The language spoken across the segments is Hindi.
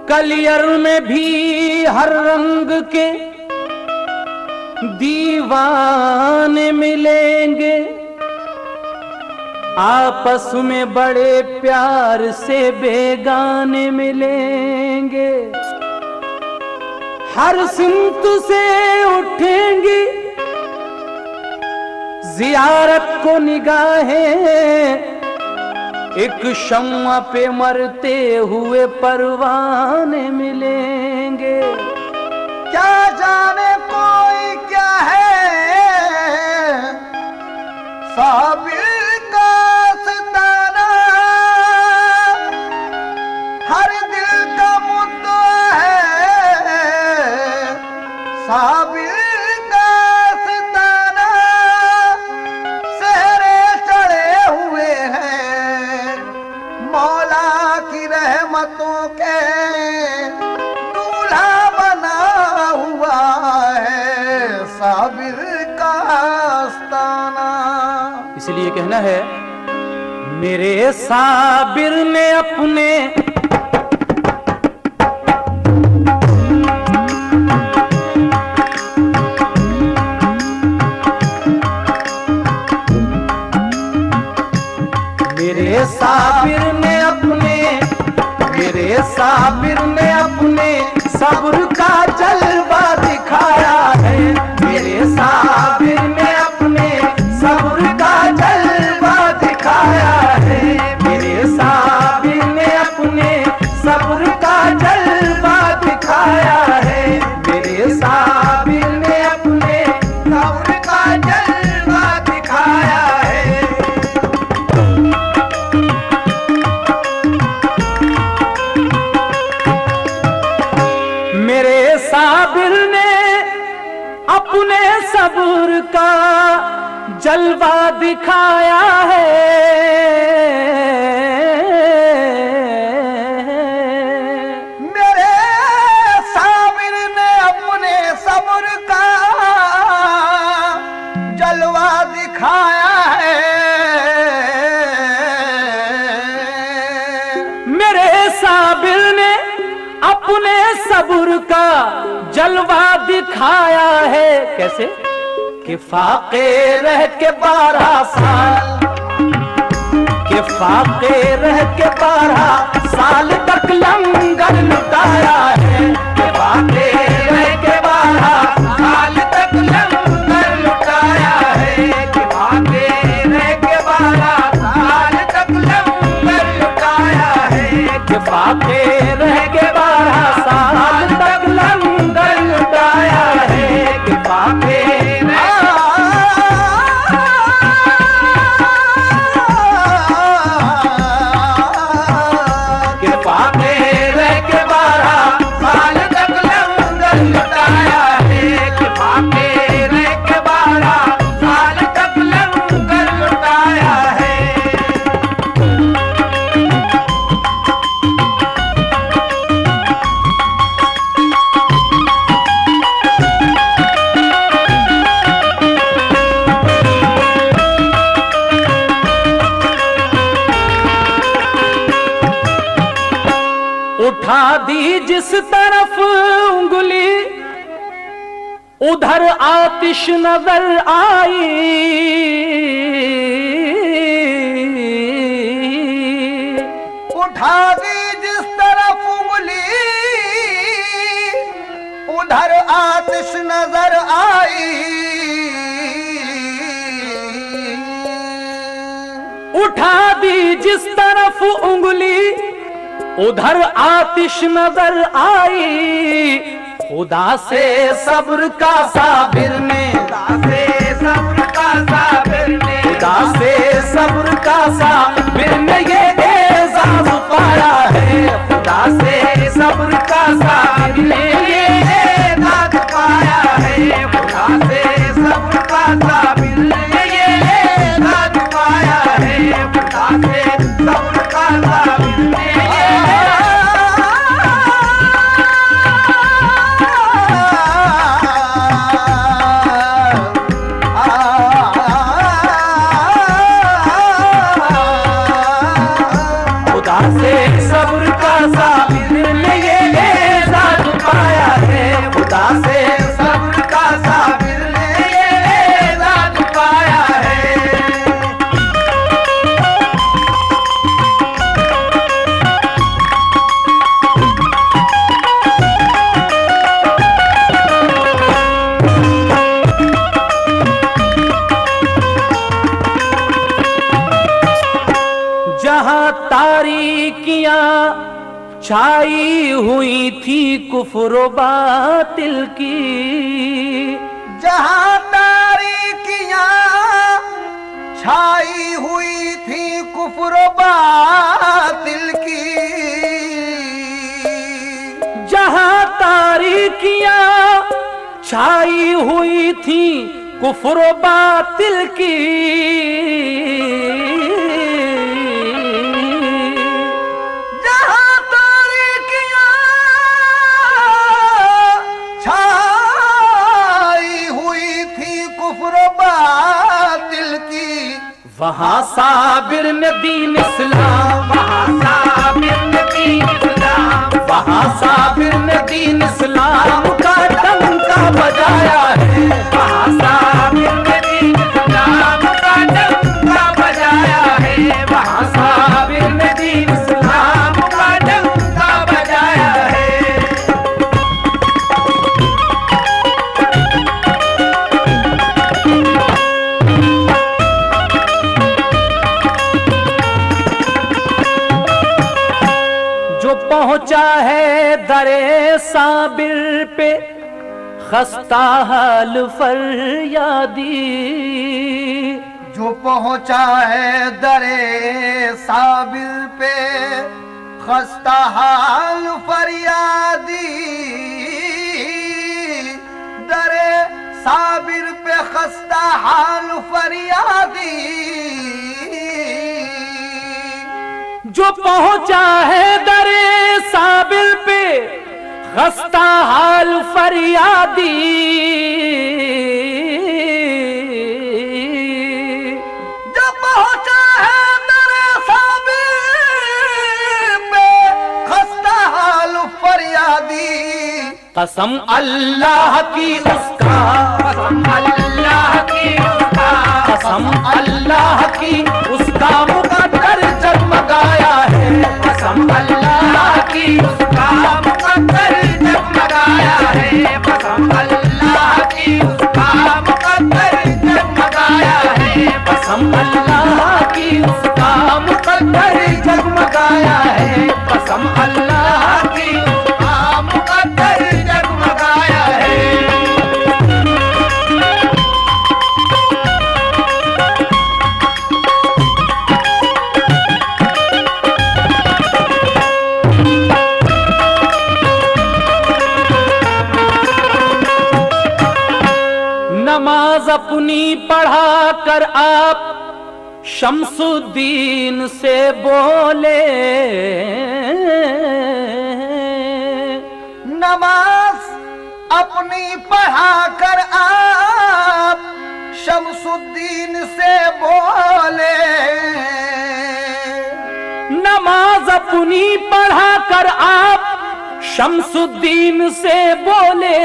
कलियर में भी हर रंग के दीवाने मिलेंगे, आपस में बड़े प्यार से बेगाने मिलेंगे। हर सिमत से उठेंगी जियारत को निगाहें, एक शम्मा पे मरते हुए परवाने मिलेंगे। क्या जाने कोई क्या है साबिर का सितारा, हर दिल का मुद्दा है साबिर का सितारा। सेहरे चढ़े हुए हैं मौला की रहमतों के, दूल्हा बना हुआ है साबिर का आस्ताना। इसलिए कहना है मेरे साबिर ने अपने साबिर ने अपने सब्र का जलवा दिखाया है। मेरे साबिर ने अपने सब्र का जलवा दिखाया है। मेरे साबिर ने अपने सब्र का जलवा दिखाया है। मेरे साबिर ने अपने सब्र का जलवा दिखाया है। मेरे साबिर ने अपने सब्र का जलवा दिखाया है। मेरे साबिर ने अपने सब्र का जलवा दिखाया है। मेरे साबिर ने अपने सब्र का जलवा दिखाया है। कैसे कि फाके रह के 12 साल, कि फाके रह के 12 साल तक लंगर लुटाया है। कि फाके रह के 12 साल तक लंगर लुटाया है। कि फाके रह के 12 साल तक लंगर लुटाया है। कि फाके रह के 12 साल तक लंगर लुटाया है। कि फाके उठा दी जिस तरफ उंगली उधर आतिश नजर आई। उठा दी जिस तरफ उंगली उधर आतिश नजर आई। उठा दी जिस तरफ उंगली उधर आतिश नजर आई। खुदा से सब्र का साबिर ने, खुदा से सब्र का साबिर ने, खुदा से सब्र का साबिर ने ये एजाज पाया है। खुदा से सब्र का साबिर ने ये एजाज पाया है। खुदा से सब्र का साबिर ने ये एजाज पाया है। खुदा से सब्र का साबिर ने सब्र का साबिर ने ये एजाज पाया है। खुदा से सब्र का साबिर ने ये एजाज पाया है। जहां तारीकियां छाई हुई थी कुफ्र बातिल की, जहां तारीकियां छाई हुई थी कुफ्र बातिल की, जहां तारीकियां छाई हुई थी कुफ्र बातिल की, वहां साबिर ने दीन इस्लाम, वहां साबिर ने दीन इस्लाम, वहां साबिर ने दीन इस्लाम का डंका बजाया है। वहां साबिर ने दीन इस्लाम का डंका बजाया है। वहां साबिर ने दीन इस्लाम का डंका बजाया है। पहुंचा है दरे साबिर पे खस्ता हाल फरियादी, जो पहुंचा है दरे साबिर पे खस्ता हाल फरियादी, दरे साबिर पे खस्ता हाल फरियादी, जो पहुंचा है दरे साबिर पे खस्ता हाल फरियादी, जो पहुंचा है दरे साबिर पे खस्ता हाल फरियादी, कसम अल्लाह की उसका, कसम अल्लाह की उसका, कसम अल्लाह की उसका मुकद्दर जगमगाया है। कसम अल्लाह की उसका मुकद्दर जगमगाया है। कसम अल्लाह की उसका मुकद्दर जगमगाया है। कसम अल्लाह की उसका मुकद्दर जगमगाया है। कसम अल्लाह की उसका मुकद्दर जगमगाया है। नमाज अपनी पढ़ा कर आप शम्सुद्दीन से बोले, नमाज अपनी पढ़ा कर आप शम्सुद्दीन से बोले, नमाज अपनी पढ़ा कर आप शम्सुद्दीन से बोले,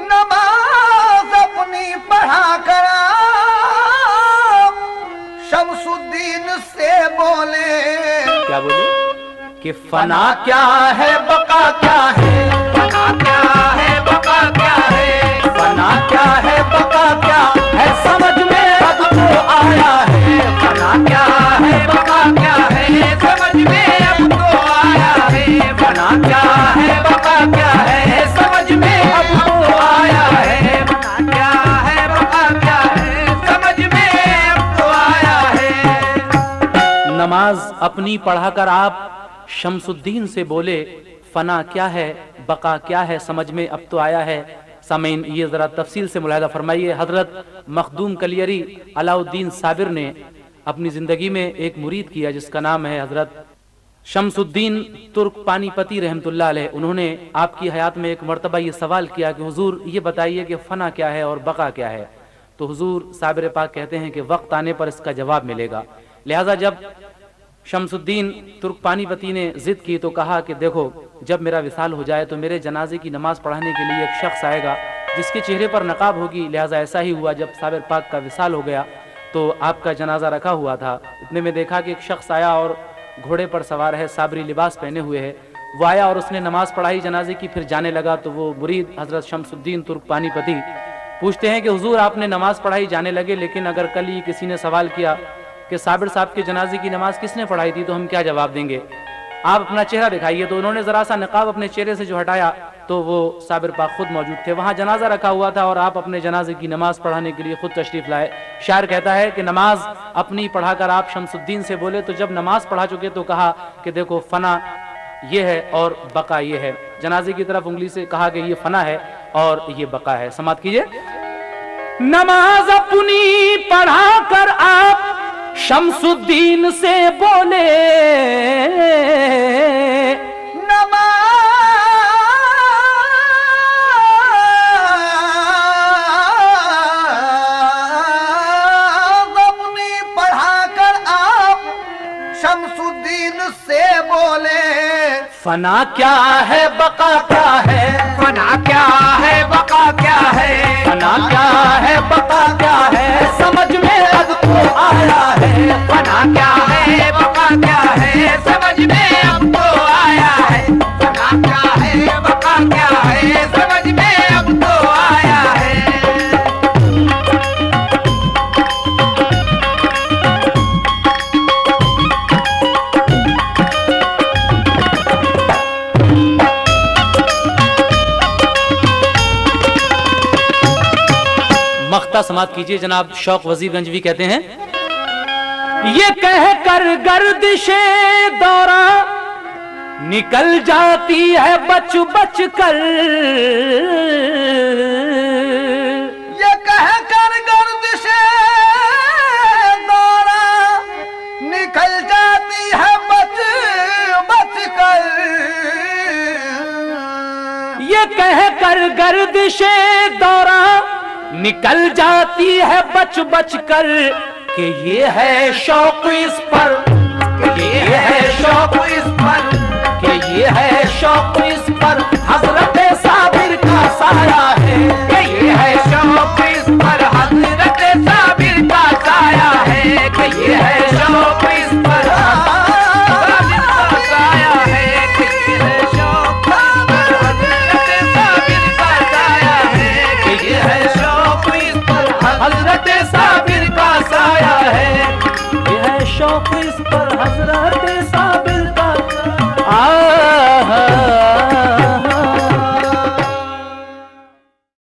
नमाज अपनी पढ़ा कर आप शम्सुद्दीन से बोले। क्या बोले कि फना क्या है बका क्या है, फना क्या है बका क्या है, फना क्या है बका क्या है समझ में अब तो आया है। फना क्या है बका क्या है समझ में अब तो आया है। फना है बका क्या है, समझ में अब तो आया है। फना क्या है बका क्या है, समझ में अब तो आया है। नमाज अपनी पढ़ाकर आप शमसुद्दीन से बोले, फना क्या है बका क्या है, समझ में अब तो आया है। सामीन, ये जरा तफसील से मुलाहिजा फरमाइए। हजरत मखदूम कलियरी अलाउद्दीन साबिर ने अपनी जिंदगी में एक मुरीद किया जिसका नाम है हजरत शमसुद्दीन तुर्क पानीपती रहमतुल्लाह अलैह। उन्होंने आपकी हयात में एक मरतबा ये सवाल किया कि हुजूर ये बताइए कि फना क्या है और बका क्या है। तो हुजूर साबिर पाक कहते हैं कि वक्त आने पर इसका जवाब मिलेगा। लिहाजा जब शमसुद्दीन तुर्क पानीपती ने जिद की तो कहा कि देखो, जब मेरा विसाल हो जाए तो मेरे जनाजे की नमाज पढ़ाने के लिए एक शख्स आएगा जिसके चेहरे पर नकाब होगी। लिहाजा ऐसा ही हुआ, जब साबिर पाक का विसाल हो गया तो आपका जनाजा रखा हुआ था। इतने में देखा कि एक शख्स आया और घोड़े पर सवार है, साबरी लिबास पहने हुए है। वो आया और उसने नमाज पढ़ाई जनाजे की, फिर जाने लगा। तो वो मुरीद हजरत शमसुद्दीन तुर्क पानीपती पूछते हैं कि हुजूर आपने नमाज पढ़ाई जाने लगे, लेकिन अगर कल ही किसी ने सवाल किया कि साबिर साहब के जनाजे की नमाज किसने पढ़ाई थी, तो हम क्या जवाब देंगे? आप अपना चेहरा दिखाइए। तो उन्होंने जरा सा नकाब अपने चेहरे से जो हटाया तो वो साबिर पाक खुद मौजूद थे। वहां जनाजा रखा हुआ था और आप अपने जनाजे की नमाज पढ़ाने के लिए खुद तशरीफ लाए। शायर कहता है कि नमाज अपनी पढ़ाकर आप शमसुद्दीन से बोले, तो जब नमाज पढ़ा चुके तो कहा कि देखो फना ये है और बका ये है। जनाजे की तरफ उंगली से कहा कि ये फना है और ये बका है। समाप्त कीजिए। नमाज अपनी पढ़ाकर आप शमसुद्दीन से बोले, नमाज अपनी पढ़ाकर आप शमसुद्दीन से बोले, फना क्या है बका क्या है, फना क्या है बका क्या है, फना क्या है बका क्या है, समझ में अब तो आया है। फना क्या है बका क्या है, समझ में अब तो आया है। फना क्या है बका क्या है, समझ में अब तो आया है। मख्ता समाप्त कीजिए। जनाब शौक वजीर गंजवी कहते हैं, ये कह कर गर्दिशे दौरा निकल जाती है बच बच कर, ये कह कर गर्दिशे दौरा निकल जाती है बच बच कर, ये कह कर गर्दिशे दौरा निकल जाती है बच बच कर, कि ये है शौक इस पर, कि ये है शौक इस पर, कि ये है शौक इस पर हजरत साबिर का साया है, कि ये है शौक इस पर हजरत साबिर का साया है, कि ये है शौक इस पर साबिर का साया है, कि ये है शौक इस पर हजरत साबिर का साया है, कि ये है शौक इस पर हजरत साबिर का साया है, ये है शौक इस पर हजरत